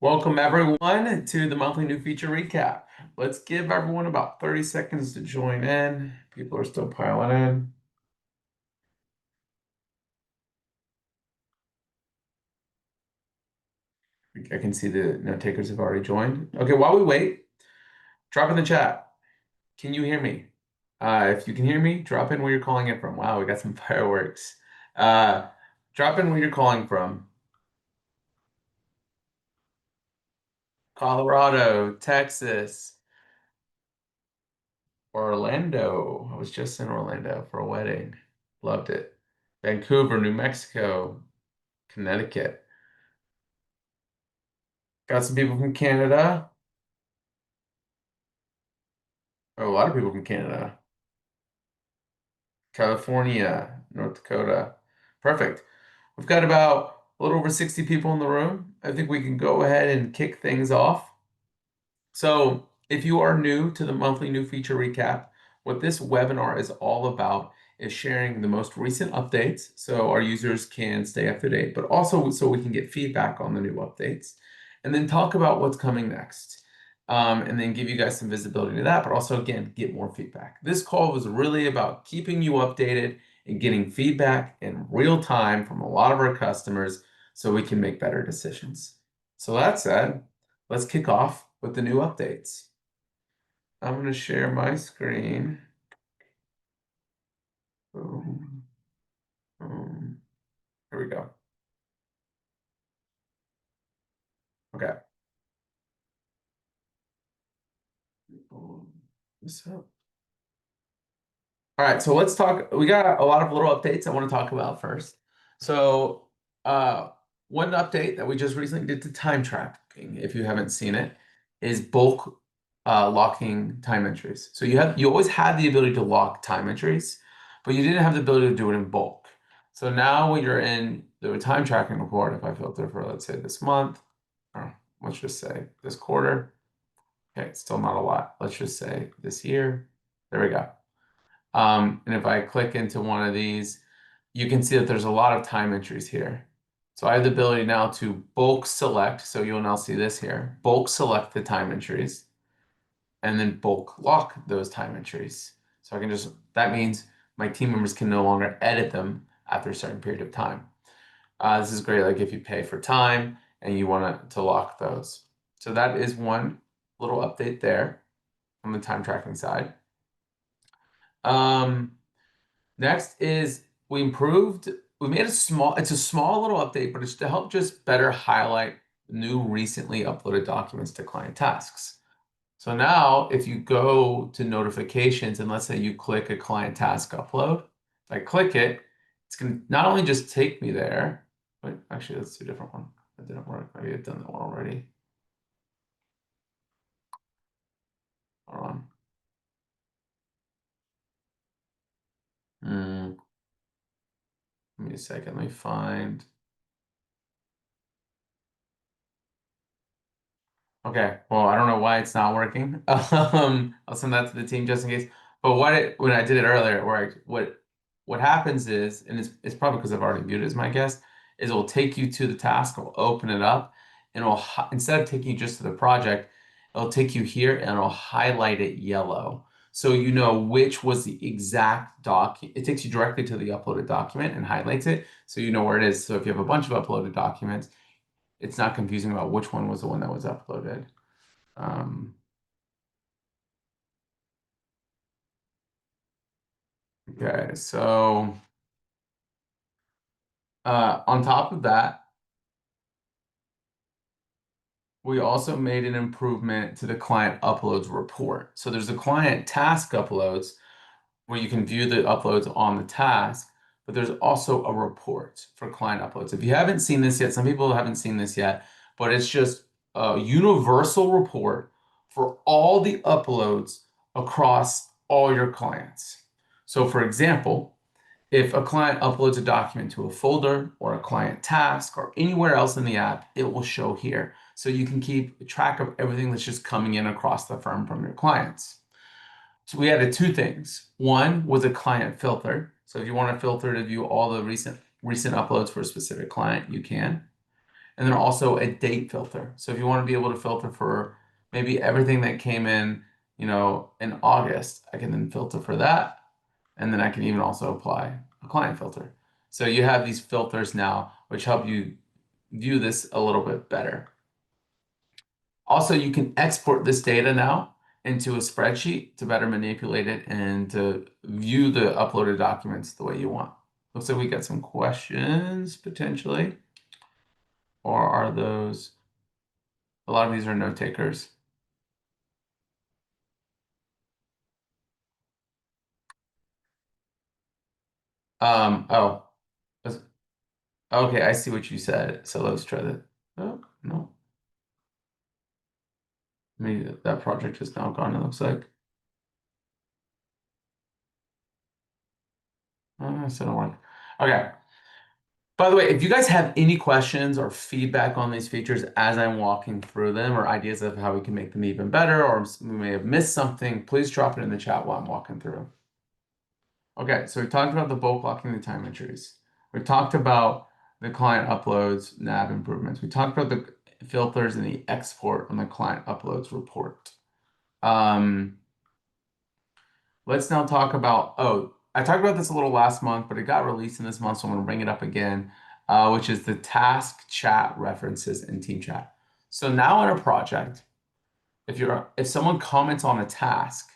Welcome everyone to the monthly new feature recap. Let's give everyone about 30 seconds to join in. People are still piling in. I can see the note takers have already joined. Okay, while we wait, drop in the chat. Can you hear me? If you can hear me, drop in where you're calling in from. Wow, we got some fireworks. Uh, Drop in where you're calling from. Colorado, Texas, Orlando. I was just in Orlando for a wedding. Loved it. Vancouver, New Mexico, Connecticut. Got some people from Canada. Oh, a lot of people from Canada. California, North Dakota. Perfect. We've got about a little over 60 people in the room. I think we can go ahead and kick things off. So, if you are new to the monthly new feature recap, what this webinar is all about is sharing the most recent updates so our users can stay up to date, but also so we can get feedback on the new updates, and then talk about what's coming next. And then give you guys some visibility to that, but also, again, get more feedback. This call was really about keeping you updated and getting feedback in real time from a lot of our customers so we can make better decisions. So that said, let's kick off with the new updates. I'm going to share my screen. Boom. Boom. Here we go. Okay. Boom. This up. All right, so let's talk. We got a lot of little updates I want to talk about first. So, one update that we just recently did to time tracking, if you haven't seen it, is bulk locking time entries. So you always had the ability to lock time entries, but you didn't have the ability to do it in bulk. So now when you're in the time tracking report, if I filter for, let's say, this month, or let's just say this quarter, okay, it's still not a lot. Let's just say this year. There we go. And if I click into one of these, you can see that there's a lot of time entries here. So I have the ability now to bulk select. So you'll now see this here, bulk select the time entries and then bulk lock those time entries. So I can just, that means my team members can no longer edit them after a certain period of time. This is great, like if you pay for time and you want to lock those. So that is one little update there on the time tracking side. Next is we made it's a small little update, but it's to help just better highlight new recently uploaded documents to client tasks. So now if you go to notifications and let's say you click a client task upload, if I click it, it's going to not only just take me there, but actually let's do a different one. That didn't work. Maybe I've done that one already. Hold on. Give me a second. Let me find. Okay, well, I don't know why it's not working. I'll send that to the team just in case. But when I did it earlier, what happens is, and it's probably because I've already viewed it as my guess, is it will take you to the task, it'll open it up, and instead of taking you just to the project, it'll take you here and it'll highlight it yellow. So you know which was the exact doc. It takes you directly to the uploaded document and highlights it, so you know where it is. So if you have a bunch of uploaded documents, it's not confusing about which one was the one that was uploaded. Okay, so on top of that, we also made an improvement to the client uploads report. So there's the client task uploads where you can view the uploads on the task, but there's also a report for client uploads. If you haven't seen this yet, some people haven't seen this yet, but it's just a universal report for all the uploads across all your clients. So for example, if a client uploads a document to a folder or a client task or anywhere else in the app, it will show here. So you can keep track of everything that's just coming in across the firm from your clients. So we added two things. One was a client filter. So if you want to filter to view all the recent uploads for a specific client, you can. And then also a date filter. So if you want to be able to filter for maybe everything that came in, in August, I can then filter for that. And then I can even also apply a client filter. So you have these filters now, which help you view this a little bit better. Also, you can export this data now into a spreadsheet to better manipulate it and to view the uploaded documents the way you want. Looks like we got some questions potentially. Or are those, a lot of these are note takers. Oh, okay, I see what you said. So let's try that. Oh, no. Maybe that project is now gone, it looks like. So don't worry. Okay. By the way, if you guys have any questions or feedback on these features as I'm walking through them, or ideas of how we can make them even better, or we may have missed something, please drop it in the chat while I'm walking through. Okay, so we talked about the bulk locking the time entries. We talked about the client uploads, nav improvements. We talked about the filters and the export on the client uploads report. Let's now talk about, I talked about this a little last month, but it got released in this month, so I'm going to bring it up again, which is the task chat references in team chat. So now in a project, if someone comments on a task,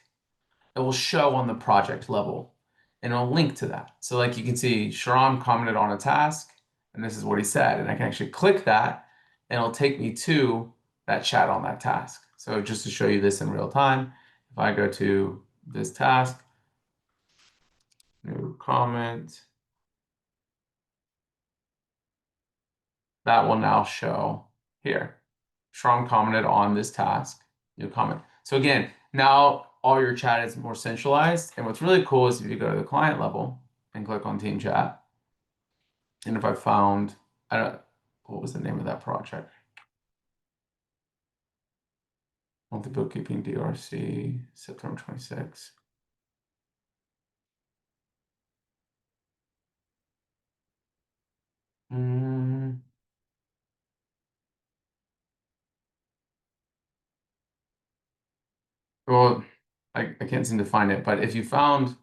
it will show on the project level and it'll link to that. So like you can see Sharam commented on a task and this is what he said. And I can actually click that and it'll take me to that chat on that task. So just to show you this in real time, if I go to this task, new comment, that will now show here. Sharam commented on this task, new comment. So again, now all your chat is more centralized. And what's really cool is if you go to the client level and click on team chat, and if I found, what was the name of that project? Monthly bookkeeping DRC, September 26. Well, I can't seem to find it, but if you found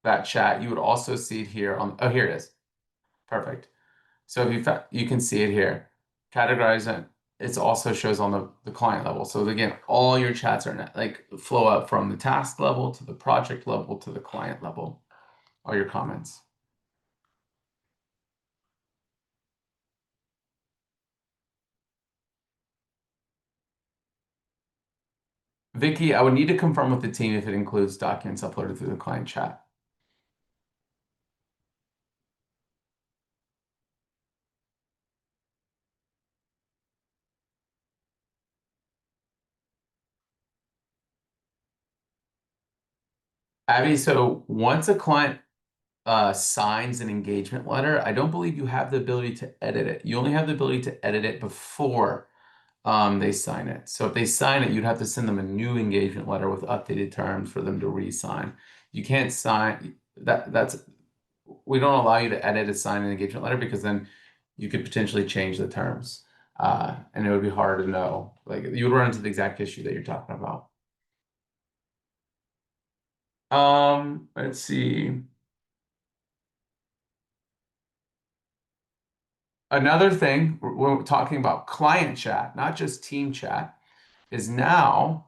that chat, you would also see it here on, oh, here it is. Perfect. So if you can see it here, categorize it. It also shows on the client level. So again, all your chats are like flow up from the task level to the project level to the client level, all your comments. Vicky, I would need to confirm with the team if it includes documents uploaded through the client chat. Abby, so once a client signs an engagement letter, I don't believe you have the ability to edit it. You only have the ability to edit it before they sign it. So if they sign it, you'd have to send them a new engagement letter with updated terms for them to re-sign. You can't sign that's we don't allow you to edit a sign an engagement letter because then you could potentially change the terms. And it would be hard to know. Like you would run into the exact issue that you're talking about. Let's see. Another thing, when we're talking about client chat, not just team chat, is now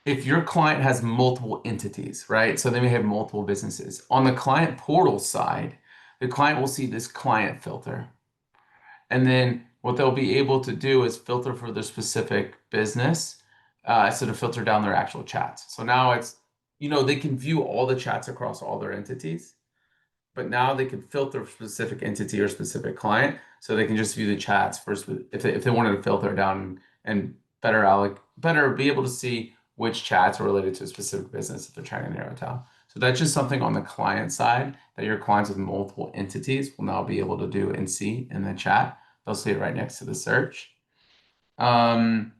if your client has multiple entities, right? So they may have multiple businesses. On the client portal side, the client will see this client filter. And then what they'll be able to do is filter for their specific business, so to filter down their actual chats. So now it's, they can view all the chats across all their entities, but now they can filter for specific entity or specific client. So they can just view the chats first if they wanted to filter down and better be able to see which chats are related to a specific business if they're trying to narrow it down. So that's just something on the client side that your clients with multiple entities will now be able to do and see in the chat. They'll see it right next to the search. Another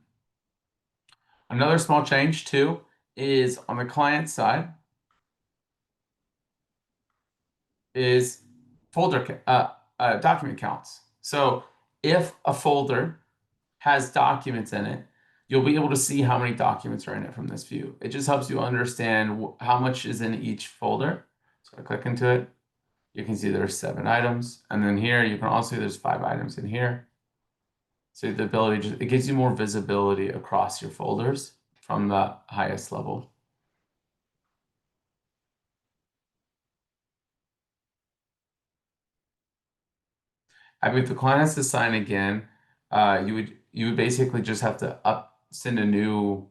small change too is on the client side is document counts. So if a folder has documents in it, you'll be able to see how many documents are in it from this view. It just helps you understand how much is in each folder. So I click into it. You can see there's 7 items. And then here you can also see there's 5 items in here. So the ability just, it gives you more visibility across your folders from the highest level. I mean, if the client has to sign again, you would basically just have to send a new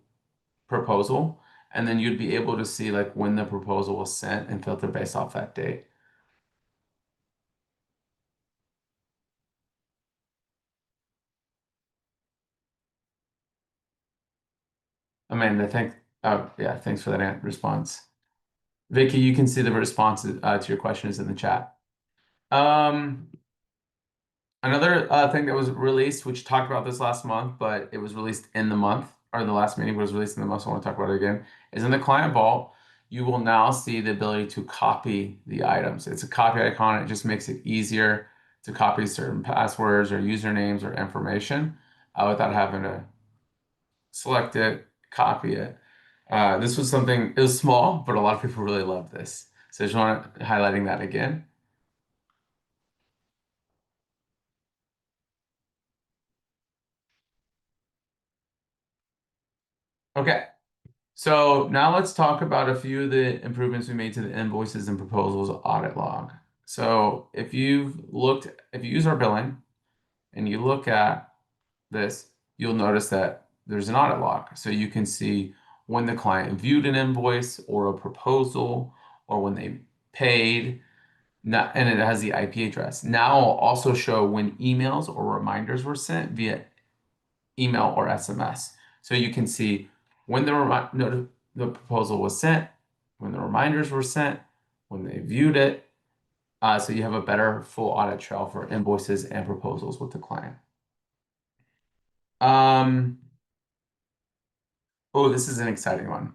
proposal, and then you'd be able to see like when the proposal was sent and filter based off that date. Amanda, yeah, thanks for that response. Vicky, you can see the response to your questions in the chat. Um, Another thing that was released, which talked about this last month, but it was released in the month, or the last meeting was released in the month, so I want to talk about it again, is in the client vault, you will now see the ability to copy the items. It's a copy icon. It just makes it easier to copy certain passwords or usernames or information without having to select it, copy it. This was something, it was small, but a lot of people really love this. So I just want to highlighting that again. Okay. So now let's talk about a few of the improvements we made to the invoices and proposals audit log. So if you use our billing and you look at this, you'll notice that there's an audit log. So you can see when the client viewed an invoice or a proposal or when they paid, and it has the IP address. Now I'll also show when emails or reminders were sent via email or SMS. So you can see when the proposal was sent, when the reminders were sent, when they viewed it. So you have a better full audit trail for invoices and proposals with the client. Um, oh, this is an exciting one.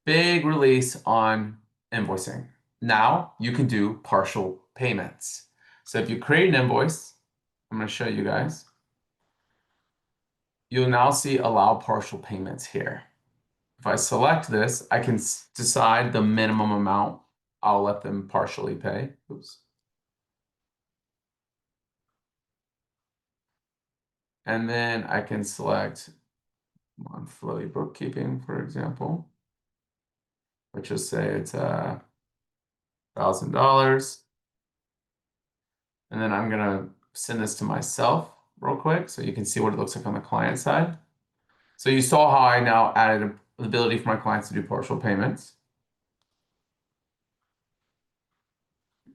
Big release on invoicing. Now you can do partial payments. So if you create an invoice, I'm going to show you guys. You'll now see allow partial payments here. If I select this, I can decide the minimum amount I'll let them partially pay. Oops. And then I can select monthly bookkeeping, for example. Let's just say it's $1,000. And then I'm gonna send this to myself real quick so you can see what it looks like on the client side. So you saw how I now added the ability for my clients to do partial payments.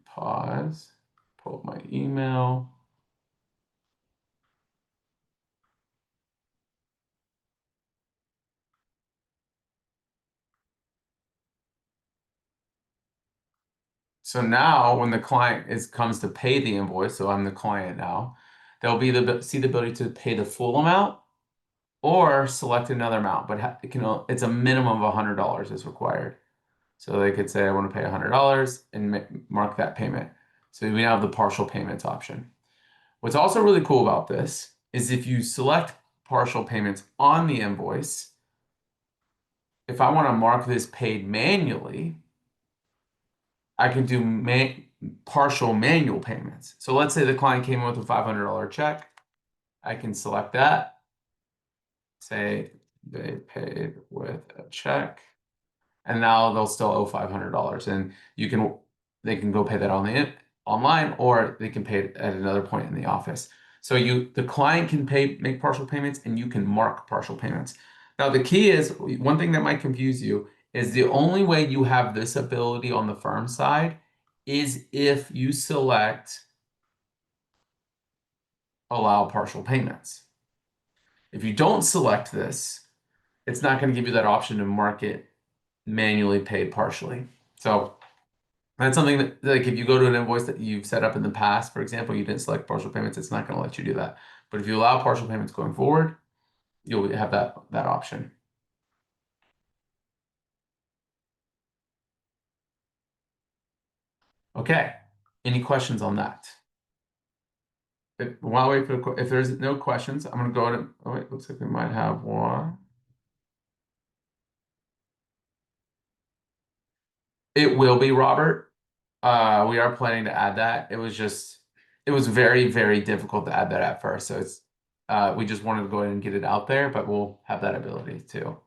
Pause, pull up my email. So now when the client comes to pay the invoice, so I'm the client now, they'll see the ability to pay the full amount or select another amount, but it's a minimum of $100 is required. So they could say, I want to pay $100 and mark that payment. So we now have the partial payments option. What's also really cool about this is if you select partial payments on the invoice, if I want to mark this paid manually, I can do partial manual payments. So let's say the client came in with a $500 check. I can select that, say they paid with a check, and now they'll still owe $500. And they can go pay that online, or they can pay it at another point in the office. So the client can make partial payments, and you can mark partial payments. Now the key is, one thing that might confuse you is the only way you have this ability on the firm side is if you select allow partial payments. If you don't select this, it's not going to give you that option to mark it manually paid partially. So that's something that, like, if you go to an invoice that you've set up in the past, for example, you didn't select partial payments, it's not going to let you do that. But if you allow partial payments going forward, you'll have that option. Okay. Any questions on that? While we wait for if there's no questions, I'm gonna go to. Oh wait, looks like we might have one. It will be Robert. We are planning to add that. It was very, very difficult to add that at first. So we just wanted to go ahead and get it out there, but we'll have that ability too.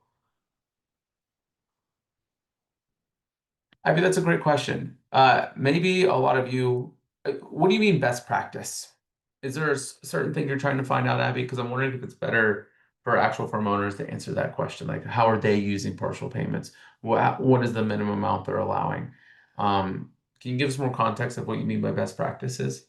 I mean, that's a great question. Maybe a lot of you, what do you mean best practice? Is there a certain thing you're trying to find out, Abby? Because I'm wondering if it's better for actual firm owners to answer that question. Like, how are they using partial payments? What is the minimum amount they're allowing? Can you give us more context of what you mean by best practices?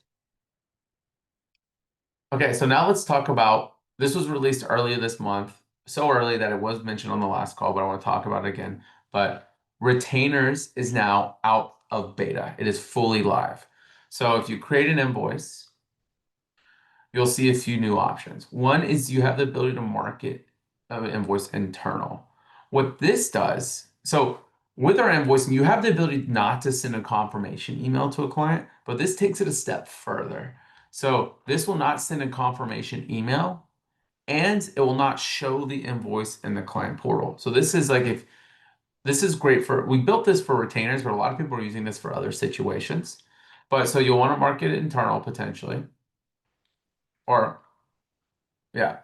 Okay, so now let's talk about this was released earlier this month, so early that it was mentioned on the last call, but I want to talk about it again. But retainers is now out of beta. It is fully live. So if you create an invoice, you'll see a few new options. One is you have the ability to market an invoice internal. What this does, so with our invoicing, you have the ability not to send a confirmation email to a client, but this takes it a step further. So this will not send a confirmation email and it will not show the invoice in the client portal. So this is like if this is great we built this for retainers, but a lot of people are using this for other situations. But so you'll want to market it internal potentially, or yeah,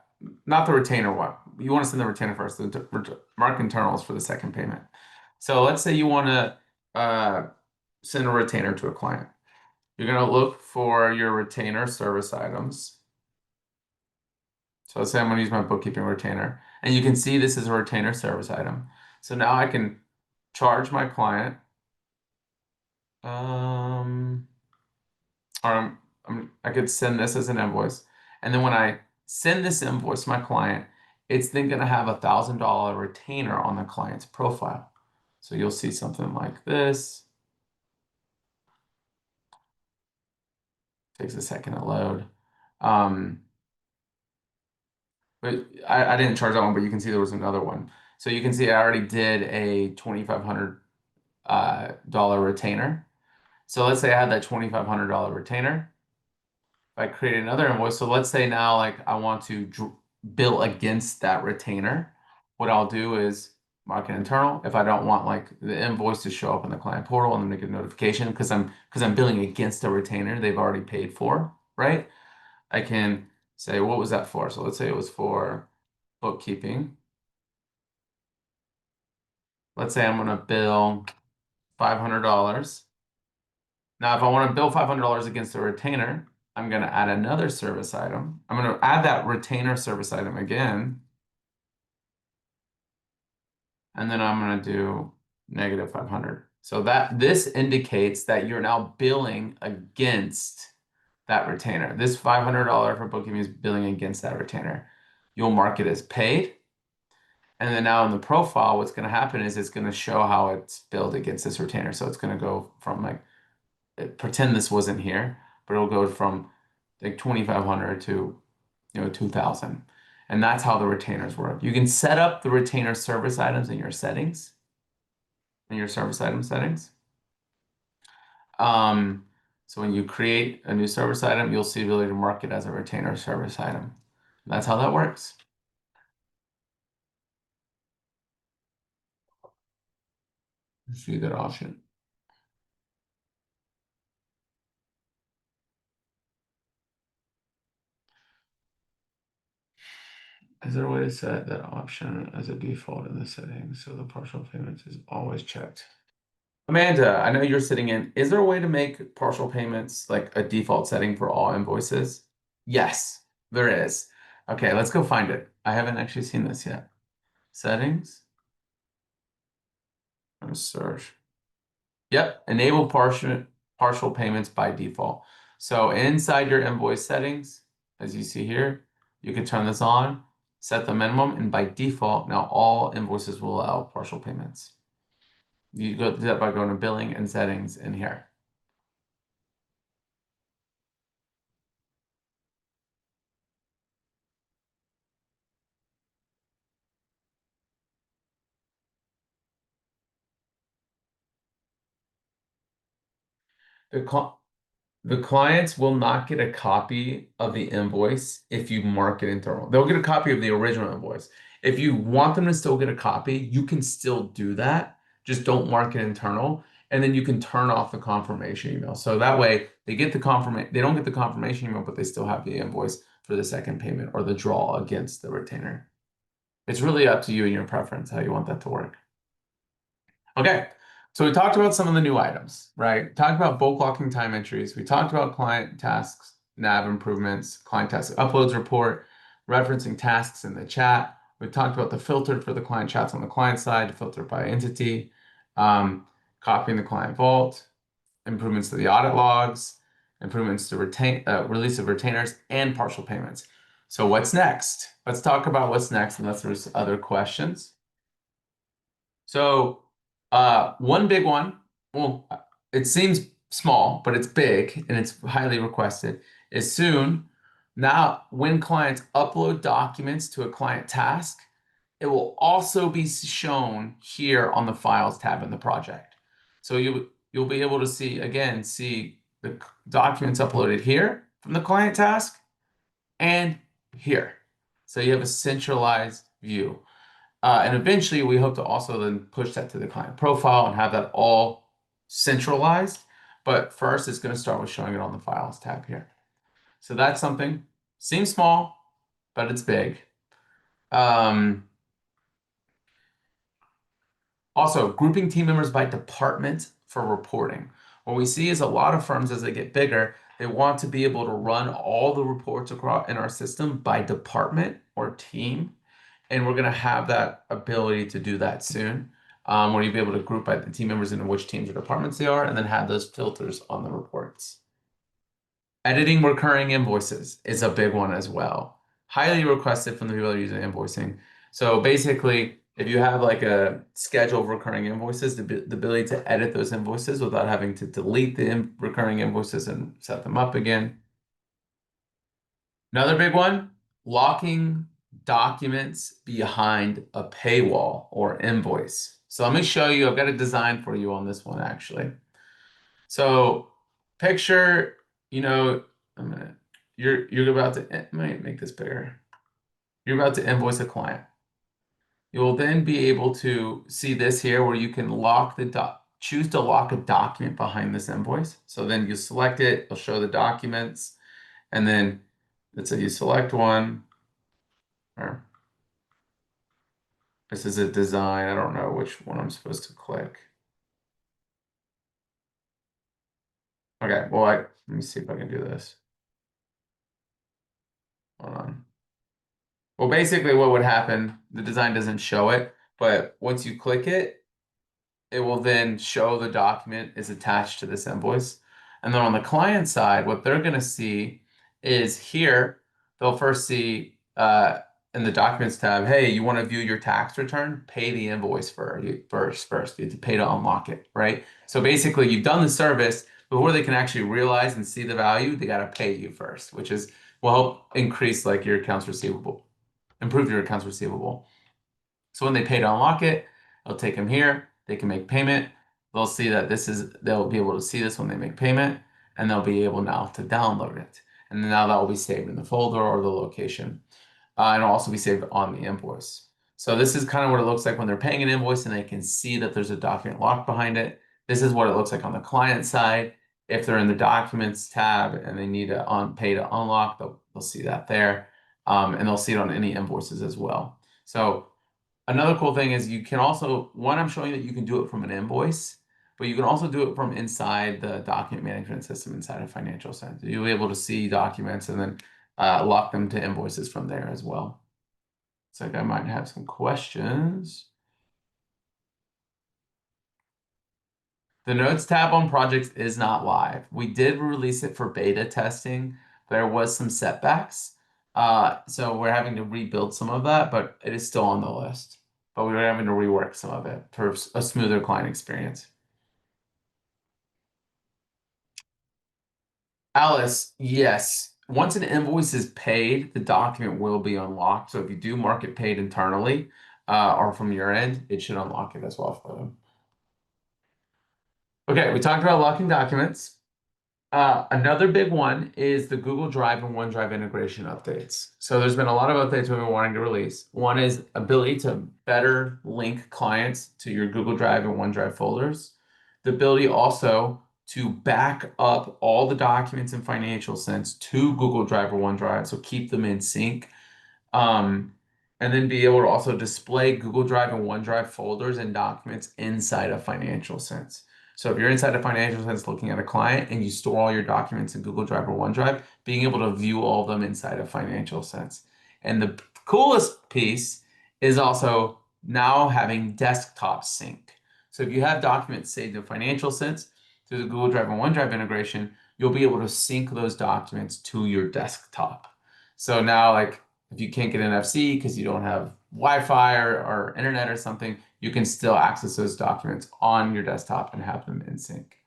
not the retainer one. You want to send the retainer first. The mark internals for the second payment. So let's say you want to send a retainer to a client. You're going to look for your retainer service items. So let's say I'm going to use my bookkeeping retainer. And you can see this is a retainer service item. So now I can charge my client. Or I could send this as an invoice. And then when I send this invoice to my client, it's then going to have $1,000 retainer on the client's profile. So you'll see something like this. Takes a second to load. But I didn't charge that one, but you can see there was another one. So you can see I already did a $2,500 dollar retainer. So let's say I had that $2,500 retainer. If I create another invoice, so let's say now like I want to bill against that retainer, what I'll do is mark it internal. If I don't want like the invoice to show up in the client portal and then make a notification because I'm billing against a retainer they've already paid for, right? I can say what was that for? So let's say it was for bookkeeping. Let's say I'm gonna bill $500. Now, if I want to bill $500 against a retainer, I'm going to add another service item. I'm going to add that retainer service item again. And then I'm going to do negative 500. So that this indicates that you're now billing against that retainer. This $500 for bookkeeping is billing against that retainer. You'll mark it as paid. And then now in the profile, what's going to happen is it's going to show how it's billed against this retainer. So it's going to go from like pretend this wasn't here, but it'll go from like 2,500 to 2,000. And that's how the retainers work. You can set up the retainer service items in your settings, in your service item settings. So when you create a new service item, you'll see the ability to mark it as a retainer service item. That's how that works. See that option. Is there a way to set that option as a default in the settings so the partial payments is always checked? Amanda, I know you're sitting in. Is there a way to make partial payments like a default setting for all invoices? Yes, there is. Okay, let's go find it. I haven't actually seen this yet. Settings. I'm gonna search. Yep, enable partial payments by default. So inside your invoice settings, as you see here, you can turn this on, set the minimum, and by default, now all invoices will allow partial payments. You go do that by going to billing and settings in here. The The clients will not get a copy of the invoice if you mark it internal. They'll get a copy of the original invoice. If you want them to still get a copy, you can still do that. Just don't mark it internal. And then you can turn off the confirmation email. So that way they get the confirmation, they don't get the confirmation email, but they still have the invoice for the second payment or the draw against the retainer. It's really up to you and your preference how you want that to work. Okay, so we talked about some of the new items, right? Talked about bulk locking time entries. We talked about client tasks, nav improvements, client task uploads report, referencing tasks in the chat. We talked about the filter for the client chats on the client side, to filter by entity, copying the client vault, improvements to the audit logs, improvements to release of retainers, and partial payments. So what's next? Let's talk about what's next, unless there's other questions. So one big one, well, it seems small, but it's big and it's highly requested, is soon. Now, when clients upload documents to a client task, it will also be shown here on the Files tab in the project. So you'll be able to see the documents uploaded here from the client task and here. So you have a centralized view. And eventually, we hope to also then push that to the client profile and have that all centralized. But first, it's going to start with showing it on the Files tab here. So that's something. Seems small, but it's big. Also, grouping team members by department for reporting. What we see is a lot of firms, as they get bigger, they want to be able to run all the reports across in our system by department or team. And we're going to have that ability to do that soon, where you'll be able to group by the team members into which teams or departments they are, and then have those filters on the reports. Editing recurring invoices is a big one as well. Highly requested from the people that are using invoicing. So basically, if you have like a schedule of recurring invoices, the ability to edit those invoices without having to delete the recurring invoices and set them up again. Another big one, locking documents behind a paywall or invoice. So let me show you, I've got a design for you on this one actually. So picture, you're about to, let me make this bigger. You're about to invoice a client. You'll then be able to see this here where you can choose to lock a document behind this invoice. So then you select it, it'll show the documents, and then let's say you select one, or this is a design. I don't know which one I'm supposed to click. Okay, well, let me see if I can do this. Hold on. Well, basically what would happen, the design doesn't show it, but once you click it, it will then show the document is attached to this invoice. And then on the client side, what they're going to see is here, they'll first see in the documents tab, hey, you want to view your tax return? Pay the invoice first. You have to pay to unlock it, right? So basically, you've done the service. Before they can actually realize and see the value, they got to pay you first, which will help increase like your accounts receivable, improve your accounts receivable. So when they pay to unlock it, they'll take them here. They can make payment. They'll see that they'll be able to see this when they make payment, and they'll be able now to download it. And now that will be saved in the folder or the location. And it'll also be saved on the invoice. So this is kind of what it looks like when they're paying an invoice and they can see that there's a document locked behind it. This is what it looks like on the client side. If they're in the documents tab and they need to pay to unlock, they'll see that there. And they'll see it on any invoices as well. So another cool thing is you can also, I'm showing that you can do it from an invoice, but you can also do it from inside the document management system inside of Financial Sense. You'll be able to see documents and then lock them to invoices from there as well. Looks like I might have some questions. The Notes tab on projects is not live. We did release it for beta testing. There was some setbacks. So we're having to rebuild some of that, but it is still on the list. But we're having to rework some of it for a smoother client experience. Alice, yes. Once an invoice is paid, the document will be unlocked. So if you do mark it paid internally or from your end, it should unlock it as well for them. Okay, we talked about locking documents. Another big one is the Google Drive and OneDrive integration updates. So there's been a lot of updates we've been wanting to release. One is ability to better link clients to your Google Drive and OneDrive folders. The ability also to back up all the documents in Financial Sense to Google Drive or OneDrive, so keep them in sync. Um, and then be able to also display Google Drive and OneDrive folders and documents inside of Financial Sense. So if you're inside of Financial Sense looking at a client and you store all your documents in Google Drive or OneDrive, being able to view all of them inside of Financial Sense. And the coolest piece is also now having desktop sync. So if you have documents saved in Financial Sense through the Google Drive and OneDrive integration, you'll be able to sync those documents to your desktop. So now, like, if you can't get NFC because you don't have Wi-Fi or internet or something, you can still access those documents on your desktop and have them in sync.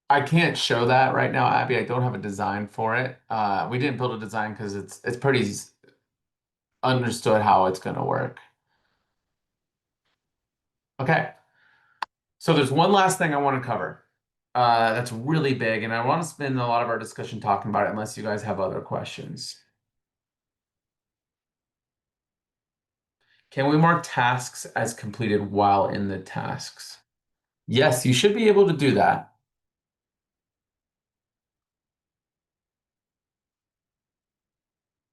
I can't show that right now, Abby. I don't have a design for it. We didn't build a design because it's pretty understood how it's going to work. Okay, so there's one last thing I want to cover. That's really big, and I want to spend a lot of our discussion talking about it unless you guys have other questions. Can we mark tasks as completed while in the tasks? Yes, you should be able to do that.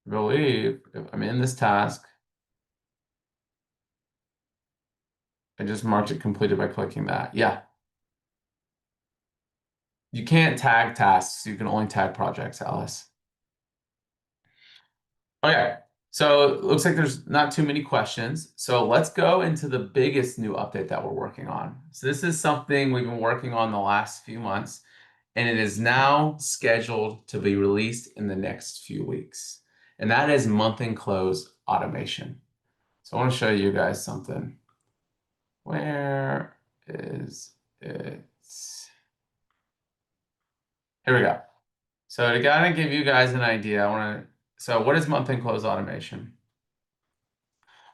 I believe if I'm in this task, I just marked it completed by clicking that. Yeah. You can't tag tasks. You can only tag projects, Alice. Okay. So it looks like there's not too many questions. So let's go into the biggest new update that we're working on. So this is something we've been working on the last few months, and it is now scheduled to be released in the next few weeks. And that is month-end close automation. So I want to show you guys something. Where is it? Here we go. So to kind of give you guys an idea, so what is month-end close automation?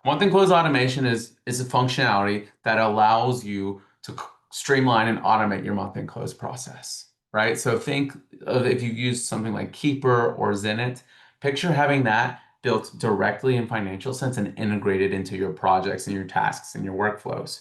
Month-end close automation is a functionality that allows you to streamline and automate your month-end close process, right? So think of if you use something like Keeper or Zenit, picture having that built directly in Financial Sense and integrated into your projects and your tasks and your workflows.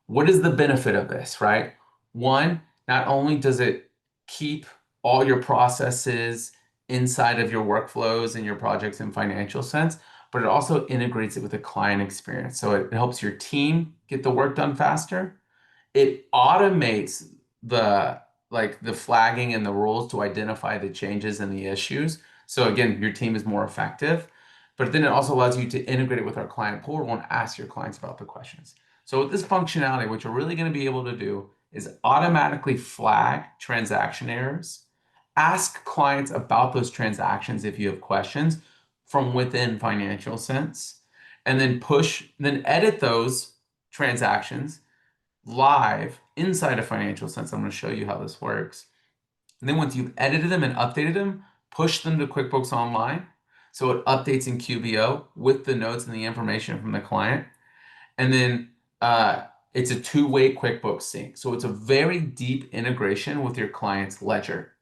What is the benefit of this, right? One, not only does it keep all your processes inside of your workflows and your projects in Financial Sense, but it also integrates it with the client experience. So it helps your team get the work done faster. It automates the the flagging and the rules to identify the changes and the issues. So again, your team is more effective. But then it also allows you to integrate it with our client portal and ask your clients about the questions. So with this functionality, what you're really going to be able to do is automatically flag transaction errors, ask clients about those transactions if you have questions from within Financial Sense, and then edit those transactions live inside of Financial Sense. I'm going to show you how this works. And then once you've edited them and updated them, push them to QuickBooks Online. So it updates in QBO with the notes and the information from the client. And then it's a two-way QuickBooks sync. So it's a very deep integration with your client's ledger.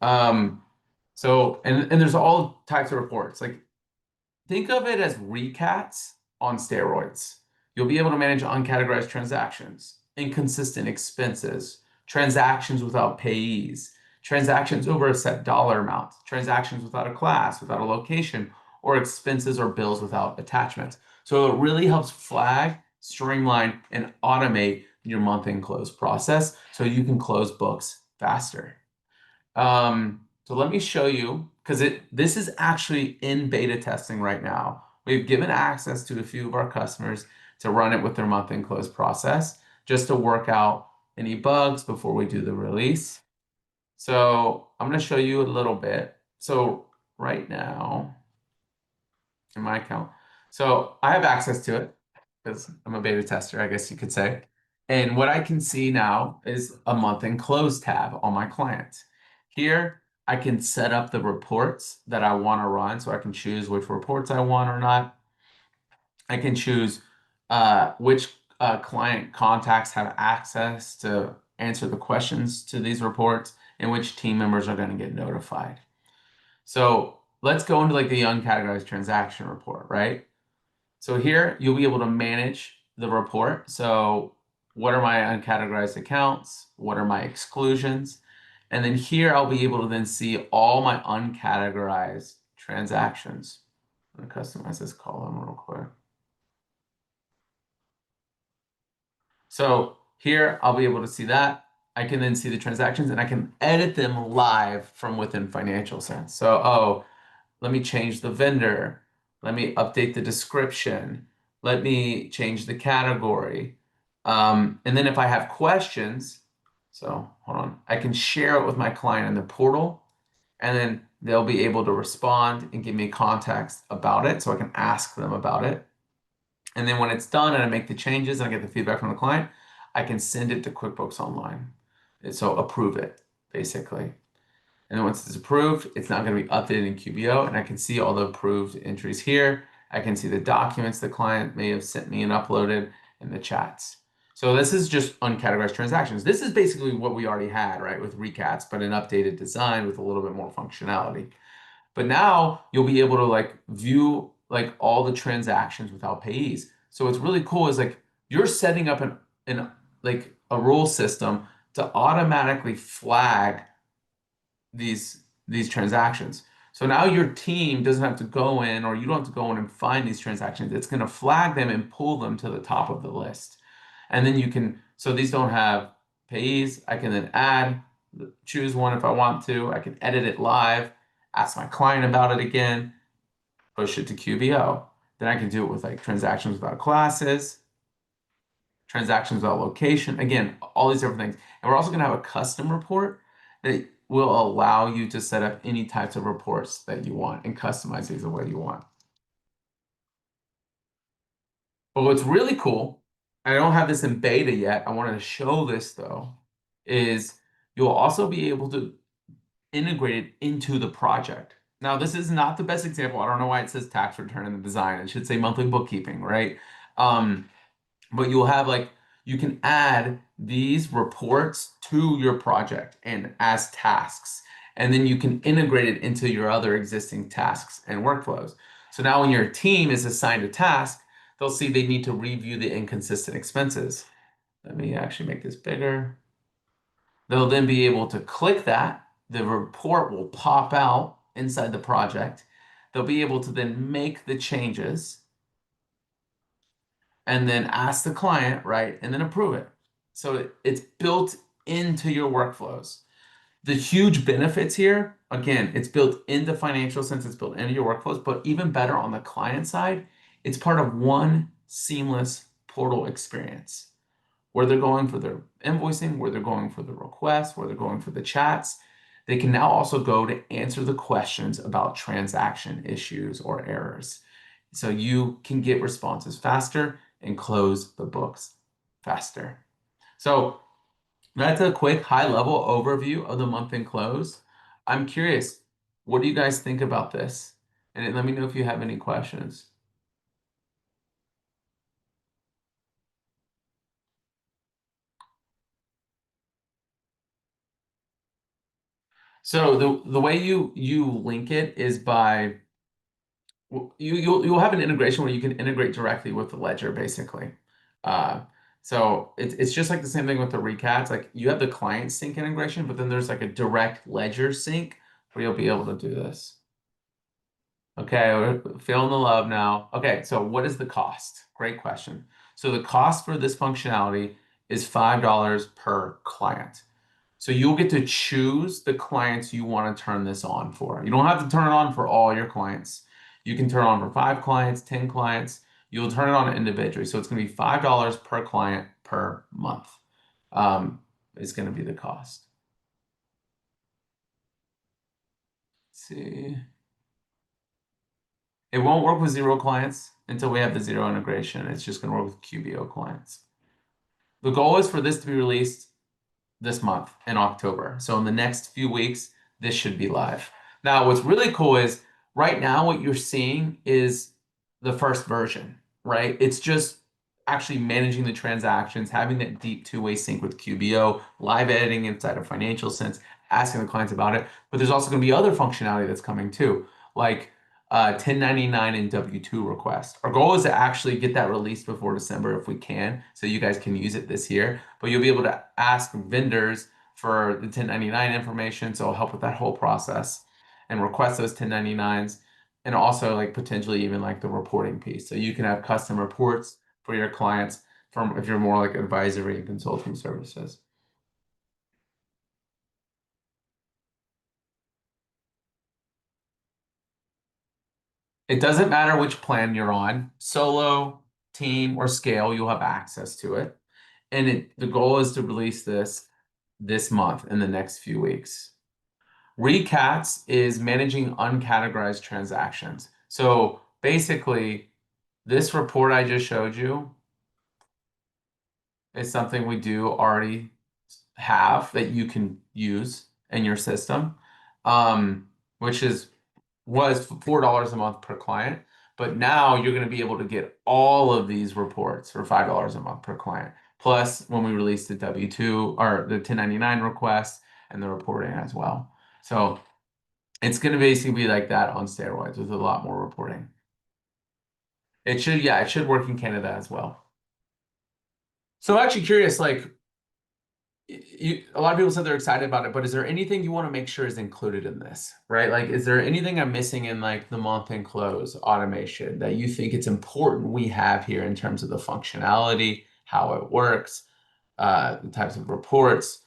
And there's all types of reports. Like, think of it as recats on steroids. You'll be able to manage uncategorized transactions, inconsistent expenses, transactions without payees, transactions over a set dollar amount, transactions without a class, without a location, or expenses or bills without attachments. So it really helps flag, streamline, and automate your month-end close process so you can close books faster. So let me show you, because this is actually in beta testing right now. We've given access to a few of our customers to run it with their month-end close process, just to work out any bugs before we do the release. So I'm going to show you a little bit. So right now, in my account, so I have access to it because I'm a beta tester, I guess you could say. And what I can see now is a month end close tab on my client. Here, I can set up the reports that I want to run, so I can choose which reports I want or not. I can choose which client contacts have access to answer the questions to these reports and which team members are going to get notified. So let's go into like the uncategorized transaction report, right? So here you'll be able to manage the report. So what are my uncategorized accounts? What are my exclusions? And then here I'll be able to then see all my uncategorized transactions. I'm going to customize this column real quick. So here I'll be able to see that. I can then see the transactions and I can edit them live from within Financial Sense. So, oh, let me change the vendor. Let me update the description. Let me change the category. And then if I have questions, so hold on, I can share it with my client in the portal, and then they'll be able to respond and give me context about it so I can ask them about it. And then when it's done and I make the changes and I get the feedback from the client, I can send it to QuickBooks Online. So approve it, basically. And then once it's approved, it's now going to be updated in QBO, and I can see all the approved entries here. I can see the documents the client may have sent me and uploaded in the chats. So this is just uncategorized transactions. This is basically what we already had, right, with recats, but an updated design with a little bit more functionality. But now you'll be able to like view like all the transactions without payees. So what's really cool is like you're setting up an like a rule system to automatically flag these transactions. So now your team doesn't have to go in, or you don't have to go in and find these transactions. It's going to flag them and pull them to the top of the list. And then you can, so these don't have payees. I can then add, choose one if I want to. I can edit it live, ask my client about it again, push it to QBO. Then I can do it with like transactions without classes, transactions without location. Again, all these different things. And we're also going to have a custom report that will allow you to set up any types of reports that you want and customize these the way you want. But what's really cool, I don't have this in beta yet, I wanted to show this though, is you'll also be able to integrate it into the project. Now, this is not the best example. I don't know why it says tax return in the design. It should say monthly bookkeeping, right? But you'll have like, you can add these reports to your project and as tasks, and then you can integrate it into your other existing tasks and workflows. So now when your team is assigned a task, they'll see they need to review the inconsistent expenses. Let me actually make this bigger. They'll then be able to click that. The report will pop out inside the project. They'll be able to then make the changes and then ask the client, right, and then approve it. So it's built into your workflows. The huge benefits here, again, it's built into Financial Sense, it's built into your workflows, but even better on the client side, it's part of one seamless portal experience where they're going for their invoicing, where they're going for the requests, where they're going for the chats. They can now also go to answer the questions about transaction issues or errors. So you can get responses faster and close the books faster. So that's a quick high-level overview of the month-end close. I'm curious, what do you guys think about this? And let me know if you have any questions. So the way you link it is by you'll have an integration where you can integrate directly with the ledger, basically. Uh, so it's just like the same thing with the recats. Like you have the client sync integration, but then there's like a direct ledger sync where you'll be able to do this. Okay, we're feeling the love now. Okay, so what is the cost? Great question. So the cost for this functionality is $5 per client. So you'll get to choose the clients you want to turn this on for. You don't have to turn it on for all your clients. You can turn it on for 5 clients, 10 clients. You'll turn it on individually. So it's going to be $5 per client per month is going to be the cost. Let's see. It won't work with 0 clients until we have the 0 integration. It's just going to work with QBO clients. The goal is for this to be released this month in October. So in the next few weeks, this should be live. Now, what's really cool is right now what you're seeing is the first version, right? It's just actually managing the transactions, having that deep two-way sync with QBO, live editing inside of Financial Sense, asking the clients about it. But there's also going to be other functionality that's coming too, like 1099 and W-2 requests. Our goal is to actually get that released before December if we can, so you guys can use it this year. But you'll be able to ask vendors for the 1099 information, so it'll help with that whole process and request those 1099s, and also like potentially even like the reporting piece. So you can have custom reports for your clients from if you're more like advisory and consulting services. It doesn't matter which plan you're on, solo, team, or scale, you'll have access to it. And the goal is to release this month in the next few weeks. Recats is managing uncategorized transactions. So basically, this report I just showed you is something we do already have that you can use in your system, which was $4 a month per client. But now you're going to be able to get all of these reports for $5 a month per client. Plus, when we release the W-2 or the 1099 request and the reporting as well. So it's going to basically be like that on steroids with a lot more reporting. It should, yeah, it should work in Canada as well. So I'm actually curious, like, a lot of people said they're excited about it, but is there anything you want to make sure is included in this, right? Like, is there anything I'm missing in like the month end close automation that you think it's important we have here in terms of the functionality, how it works, the types of reports,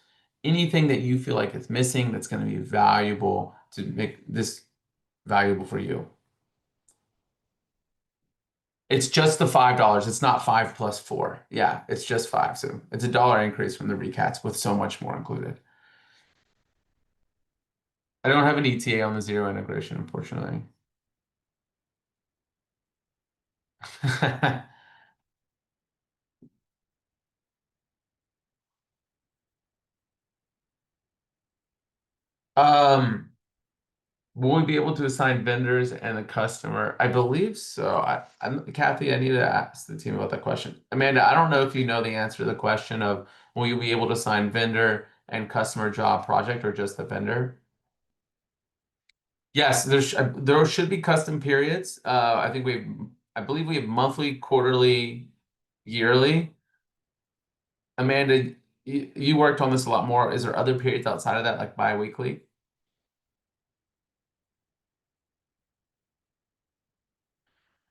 anything that you feel like is missing that's going to be valuable to make this valuable for you? It's just the $5. It's not 5 plus 4. Yeah, it's just 5. So it's a dollar increase from the recats with so much more included. I don't have an ETA on the zero integration, unfortunately. Um, will we be able to assign vendors and the customer? I believe so. Kathy, I need to ask the team about that question. Amanda, I don't know if you know the answer to the question of will you be able to assign vendor and customer job project or just the vendor? Yes, there should be custom periods. I believe we have monthly, quarterly, yearly. Amanda, you worked on this a lot more. Is there other periods outside of that, like bi-weekly?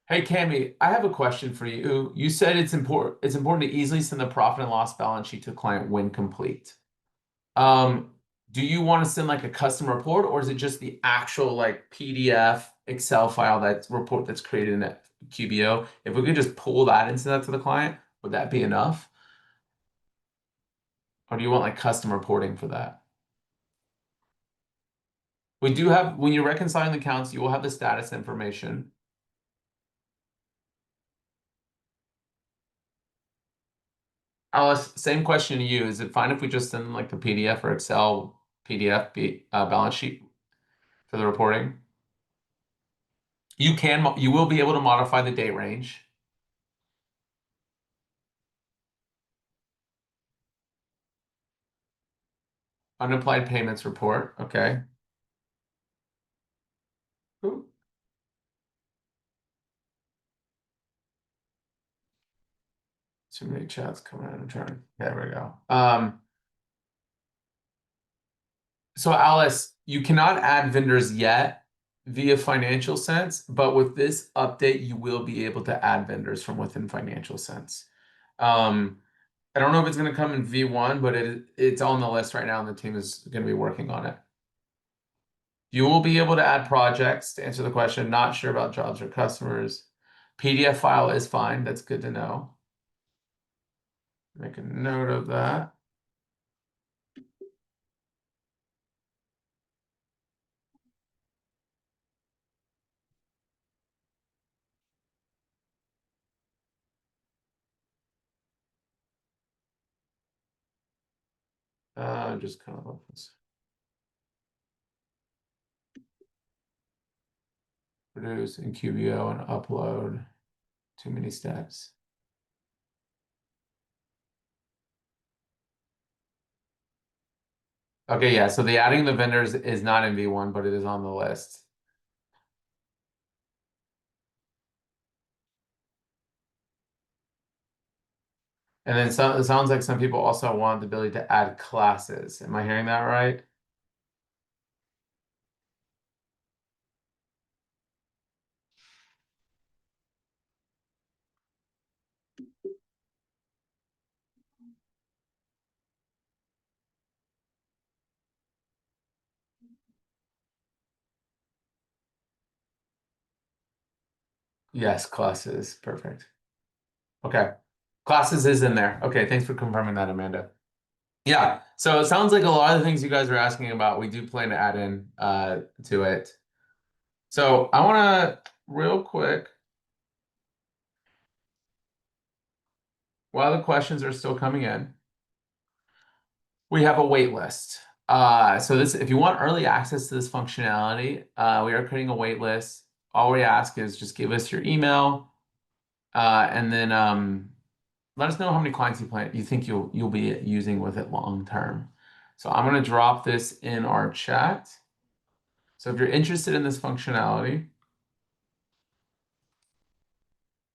Hey, Cami, I have a question for you. You said it's important to easily send the profit and loss balance sheet to a client when complete. Um, do you want to send like a custom report, or is it just the actual like PDF Excel file that's report that's created in a QBO? If we could just pull that and send that to the client, would that be enough? Or do you want like custom reporting for that? We do have, when you're reconciling the accounts, you will have the status information. Alice, same question to you. Is it fine if we just send like the PDF or Excel PDF balance sheet for the reporting? You will be able to modify the date range. Unapplied payments report. Okay. Ooh, too many chats coming in. I'm trying. There we go. So Alice, you cannot add vendors yet via Financial Sense, but with this update, you will be able to add vendors from within Financial Sense. Um, I don't know if it's going to come in V1, but it's on the list right now, and the team is going to be working on it. You will be able to add projects to answer the question. Not sure about jobs or customers. PDF file is fine. That's good to know. Make a note of that. Just kind of produce in QBO and upload. Too many steps. Okay, yeah, so the adding the vendors is not in V1, but it is on the list. And then it sounds like some people also want the ability to add classes. Am I hearing that right? Yes, classes. Perfect. Okay. Classes is in there. Okay, thanks for confirming that, Amanda. Yeah, so it sounds like a lot of the things you guys are asking about, we do plan to add in to it. So I want to real quick, while the questions are still coming in, we have a wait list. So this, if you want early access to this functionality, we are creating a wait list. All we ask is just give us your email, and then let us know how many clients you think you'll be using with it long term. So I'm going to drop this in our chat. So if you're interested in this functionality,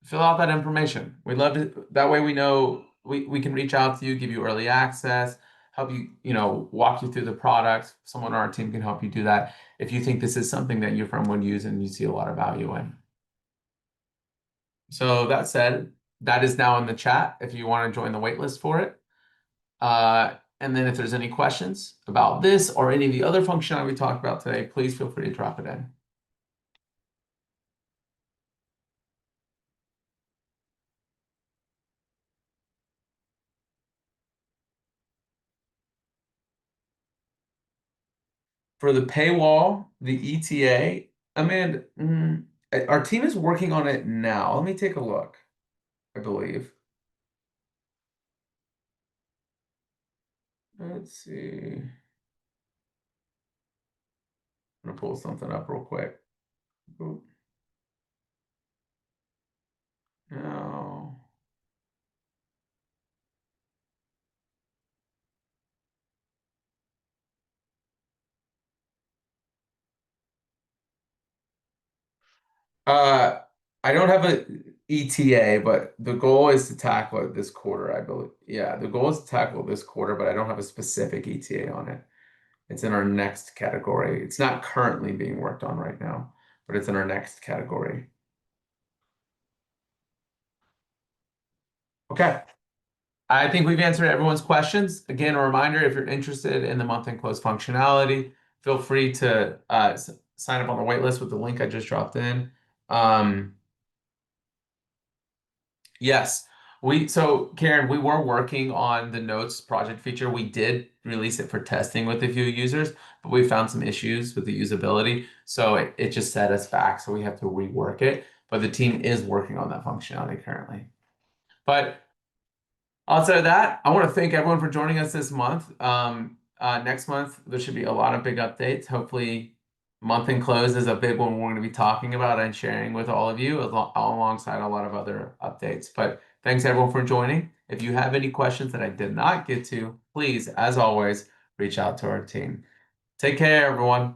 fill out that information. We'd love to, that way we know we can reach out to you, give you early access, help you, walk you through the product. Someone on our team can help you do that if you think this is something that your firm would use and you see a lot of value in. So that said, that is now in the chat if you want to join the waitlist for it. And then if there's any questions about this or any of the other functionality we talked about today, please feel free to drop it in. For the paywall, the ETA, Amanda, our team is working on it now. Let me take a look, I believe. Let's see. I'm gonna pull something up real quick. Oop. No. Uh, I don't have a ETA, but the goal is to tackle it this quarter, I believe. Yeah, the goal is to tackle it this quarter, but I don't have a specific ETA on it. It's in our next category. It's not currently being worked on right now, but it's in our next category. Okay. I think we've answered everyone's questions. Again, a reminder, if you're interested in the month-end close functionality, feel free to sign up on the waitlist with the link I just dropped in. Yes, so Karen, we were working on the notes project feature. We did release it for testing with a few users, but we found some issues with the usability. So it just set us back. So we have to rework it. But the team is working on that functionality currently. But outside of that, I want to thank everyone for joining us this month. Next month, there should be a lot of big updates. Hopefully, month end close is a big one we're going to be talking about and sharing with all of you alongside a lot of other updates. But thanks everyone for joining. If you have any questions that I did not get to, please, as always, reach out to our team. Take care, everyone.